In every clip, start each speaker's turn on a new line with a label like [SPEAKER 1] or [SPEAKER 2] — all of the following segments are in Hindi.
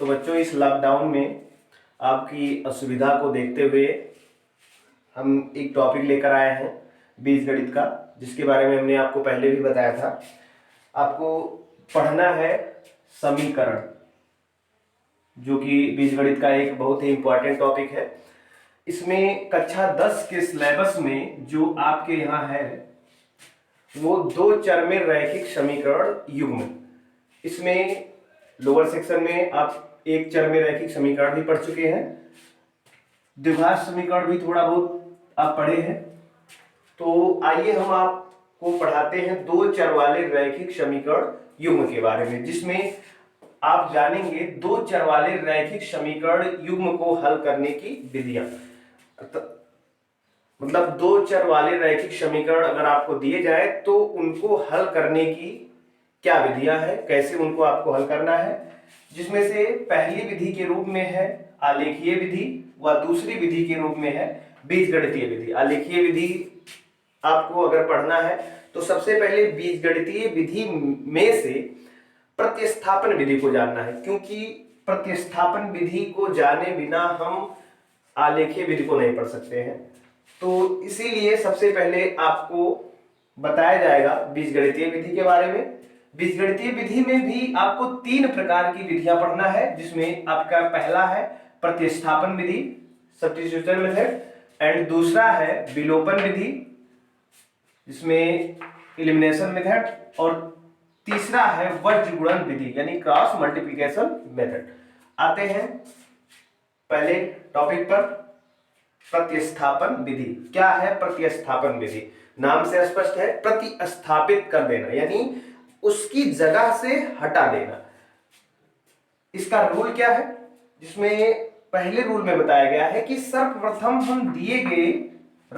[SPEAKER 1] तो बच्चों, इस लॉकडाउन में आपकी असुविधा को देखते हुए हम एक टॉपिक लेकर आए हैं बीजगणित का, जिसके बारे में हमने आपको पहले भी बताया था। आपको पढ़ना है समीकरण, जो कि बीजगणित का एक बहुत ही इम्पोर्टेंट टॉपिक है। इसमें कक्षा 10 के सिलेबस में जो आपके यहाँ है वो दो चर में रैखिक समीकरण युग्म। इसमें लोअर सेक्शन में आप एक चर में रैखिक समीकरण भी पढ़ चुके हैं, द्विघात समीकरण भी थोड़ा बहुत आप पढ़े हैं। तो आइए हम आपको पढ़ाते हैं दो चर वाले रैखिक समीकरण युग्म के बारे में, जिसमें आप जानेंगे दो चर वाले रैखिक समीकरण युग्म को हल करने की विधियां। मतलब दो चर वाले रैखिक समीकरण अगर आपको दिए जाए तो उनको हल करने की क्या विधियां हैं, कैसे उनको आपको हल करना है। जिसमें से पहली विधि के रूप में है आलेखीय विधि व दूसरी विधि के रूप में है बीजगणितीय विधि। आलेखीय विधि आपको अगर पढ़ना है तो सबसे पहले बीजगणितीय विधि में से प्रतिस्थापन विधि को जानना है, क्योंकि प्रतिस्थापन विधि को जाने बिना हम आलेखीय विधि को नहीं पढ़ सकते हैं। तो इसीलिए सबसे पहले आपको बताया जाएगा बीजगणितीय विधि के बारे में। बीजगणितीय विधि में भी आपको तीन प्रकार की विधियां पढ़ना है, जिसमें आपका पहला है प्रतिस्थापन विधि, सब्स्टिट्यूशन मेथड, एंड दूसरा है विलोपन विधि, जिसमें एलिमिनेशन मेथड, और तीसरा है वज्र गुणन विधि यानी क्रॉस मल्टीप्लिकेशन मेथड। आते हैं पहले टॉपिक पर, प्रतिस्थापन विधि। क्या है प्रतिस्थापन विधि? नाम से स्पष्ट है, प्रतिस्थापित कर देना यानी उसकी जगह से हटा देना। इसका रूल क्या है? जिसमें पहले रूल में बताया गया है कि सर्वप्रथम हम दिए गए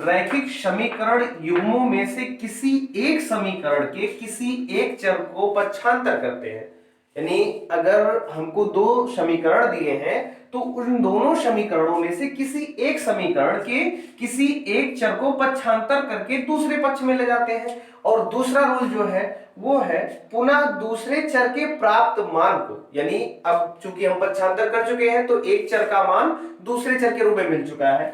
[SPEAKER 1] रैखिक समीकरण युग्मों में से किसी एक समीकरण के किसी एक चर को पक्षांतर करते हैं। यानी अगर हमको दो समीकरण दिए हैं तो उन दोनों समीकरणों में से किसी एक समीकरण के किसी एक चर को पक्षांतर करके दूसरे पक्ष में ले जाते हैं। और दूसरा रूल जो है वो है पुनः दूसरे चर के प्राप्त मान को, यानी अब चूंकि हम पक्षांतर कर चुके हैं तो एक चर का मान दूसरे चर के रूप में मिल चुका है,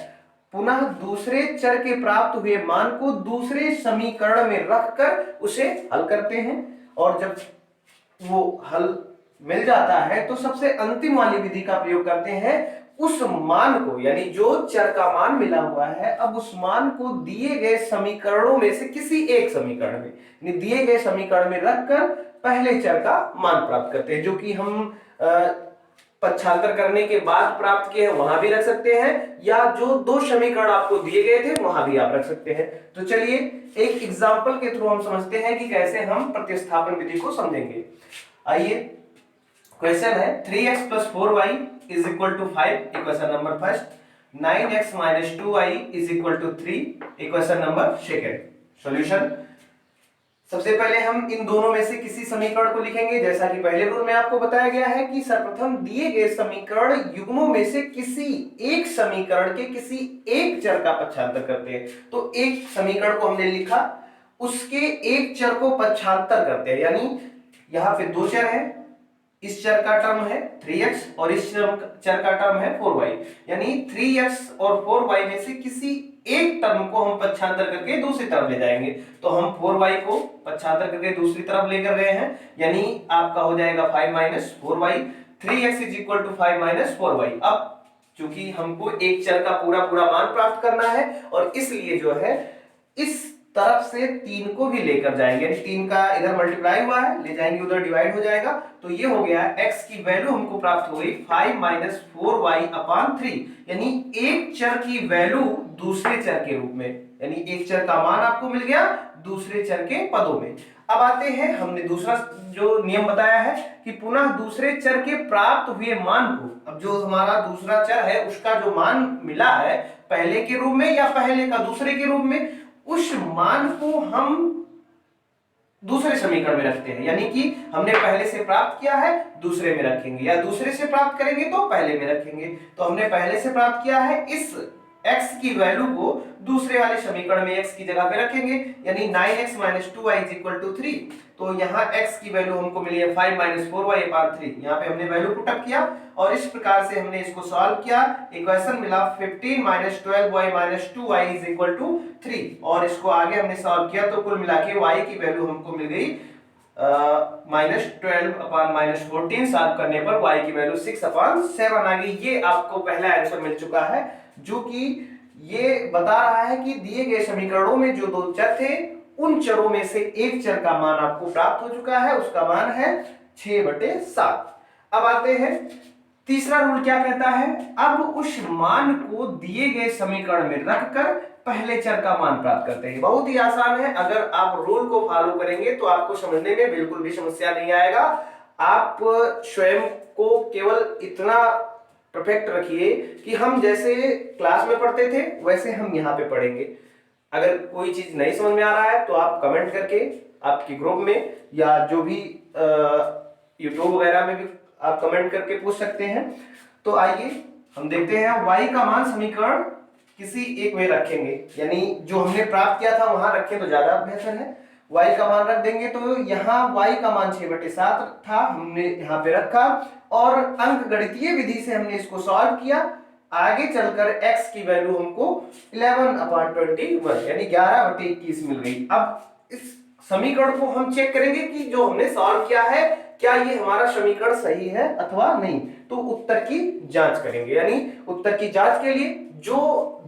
[SPEAKER 1] पुनः दूसरे चर के प्राप्त हुए मान को दूसरे समीकरण में रखकर उसे हल करते हैं। और जब वो हल मिल जाता है तो सबसे अंतिम वाली विधि का प्रयोग करते हैं। उस मान को, यानी जो चर का मान मिला हुआ है, अब उस मान को दिए गए समीकरणों में से किसी एक समीकरण में, यानी दिए गए समीकरण में रखकर पहले चर का मान प्राप्त करते हैं। जो कि हम पक्षांतर करने के बाद प्राप्त किए हैं वहां भी रख सकते हैं, या जो दो समीकरण आपको दिए गए थे वहां भी आप रख सकते हैं। तो चलिए एक एग्जांपल के थ्रू हम समझते हैं कि कैसे हम प्रतिस्थापन विधि को समझेंगे। आइए, क्वेश्चन है 3x + 4y = 5, equation number first. 9x - 2y = 3, equation number second. Solution, सबसे पहले हम इन दोनों में से किसी समीकरण को लिखेंगे। जैसा कि पहले रूल में आपको बताया गया है कि सर्वप्रथम दिए गए समीकरण युग्मों में से किसी एक समीकरण के किसी एक चर का पक्षांतर करते हैं। तो एक समीकरण को हमने लिखा, उसके एक चर को पक्षांतर करते हैं, यानी यहां पे दो चर है, इस चर का टर्म है 3x और इस चर का टर्म है 4y, यानी 3x और 4y में से किसी एक टर्म को हम पक्षांतर करके दूसरी तरफ ले जाएंगे। तो हम 4y को पक्षांतर करके दूसरी तरफ लेकर गए हैं, यानी आपका हो जाएगा 5 - 4y। 3x = 5 - 4y। अब चूंकि हमको एक चर का पूरा मान प्राप्त करना है और इसलिए जो है इस तरफ से 3 को भी लेकर जाएंगे, यानी 3 का इधर मल्टीप्लाई हुआ है, ले जाएंगे उधर डिवाइड हो जाएगा। तो ये हो गया x की वैल्यू हमको प्राप्त हो गई 5 - 4y/3, यानी एक चर की वैल्यू दूसरे चर के रूप में, यानी एक चर का मान आपको मिल गया दूसरे चर के पदों में। अब आते हैं, हमने दूसरा जो नियम बताया है कि पुनः दूसरे चर के प्राप्त हुए मान को, अब जो हमारा दूसरा चर है उसका जो मान मिला है पहले के रूप में या पहले का दूसरे के रूप में, उस मान को हम दूसरे समीकरण में रखते हैं। यानी कि हमने पहले से प्राप्त किया है दूसरे में रखेंगे, या दूसरे से प्राप्त करेंगे तो पहले में रखेंगे। तो हमने पहले से प्राप्त किया है, इस x की वैल्यू को दूसरे वाले समीकरण में x की जगह पे रखेंगे, यानी 9x - 2y = 3। तो यहाँ x की वैल्यू हमको मिली है 5 - 4y/3। यहाँ पे हमने वैल्यू पुट अप किया और इस प्रकार से हमने इसको सॉल्व किया। इक्वेशन मिला 15 - 12y - 2y = 3 और इसको आगे हमने सॉल्व किया तो कुल मिला के y की वैल्यू हमको मिल गई -12/-14। सॉल्व करने पर y की वैल्यू 6/7 आ गई। ये आपको पहला आंसर मिल चुका है, जो कि ये बता रहा है कि दिए गए समीकरणों में जो दो चर थे उन चरों में से एक चर का मान आपको प्राप्त हो चुका है, उसका मान है 6/7। अब आते हैं तीसरा रूल क्या कहता है, अब उस मान को दिए गए समीकरण में रखकर पहले चर का मान प्राप्त करते हैं। बहुत ही आसान है, अगर आप रूल को फॉलो करेंगे तो आपको समझने में बिल्कुल भी समस्या नहीं आएगा। आप स्वयं को केवल इतना परफेक्ट रखिए कि हम जैसे क्लास में पढ़ते थे वैसे हम यहाँ पे पढ़ेंगे। अगर कोई चीज नहीं समझ में आ रहा है तो आप कमेंट करके आपके ग्रुप में या जो भी यूट्यूब वगैरह में भी आप कमेंट करके पूछ सकते हैं। तो आइए हम देखते हैं y का मान समीकरण किसी एक में रखेंगे, यानी जो हमने प्राप्त किया था वहां रखें तो ज्यादा बेहतर है। y का मान रख देंगे तो यहाँ y का मान 6/7 था, हमने यहाँ पे रखा और अंक गणितीय विधि से हमने इसको सॉल्व किया। आगे चलकर x की वैल्यू हमको 11/21 यानी 11/21 मिल गई। अब इस समीकरण को हम चेक करेंगे कि जो हमने सॉल्व किया है क्या ये हमारा समीकरण सही है अथवा नहीं। तो उत्तर की जांच करेंगे, यानी उत्तर की जांच के लिए जो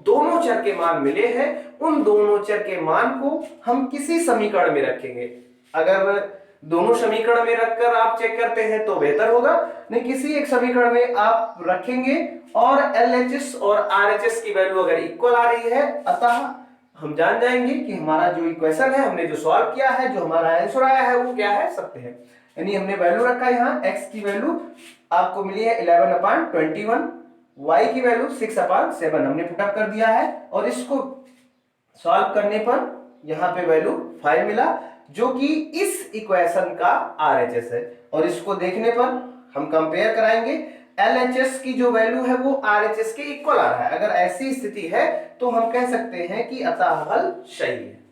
[SPEAKER 1] दोनों चर के मान मिले हैं उन दोनों चर के मान को हम किसी समीकरण में रखेंगे। अगर दोनों समीकरण में रखकर आप चेक करते हैं तो बेहतर होगा, नहीं किसी एक समीकरण में आप रखेंगे और LHS और RHS की वैल्यू अगर इक्वल आ रही है, अतः हम जान जाएंगे कि हमारा जो इक्वेशन है हमने जो सॉल्व किया है, जो हमारा आंसर आया है वो क्या है, सत्य है। यानी हमने वैल्यू रखा है यहाँ x की वैल्यू आपको मिली है 11/21, y की वैल्यू 6/7 हमने पुट अप कर दिया है और इसको सॉल्व करने पर यहाँ पे वैल्यू 5 मिला, जो कि इस इक्वेशन का RHS है। और इसको देखने पर हम कंपेयर कराएंगे, LHS की जो वैल्यू है वो RHS के इक्वल आ रहा है। अगर ऐसी स्थिति है तो हम कह सकते हैं कि अतः हल सही है।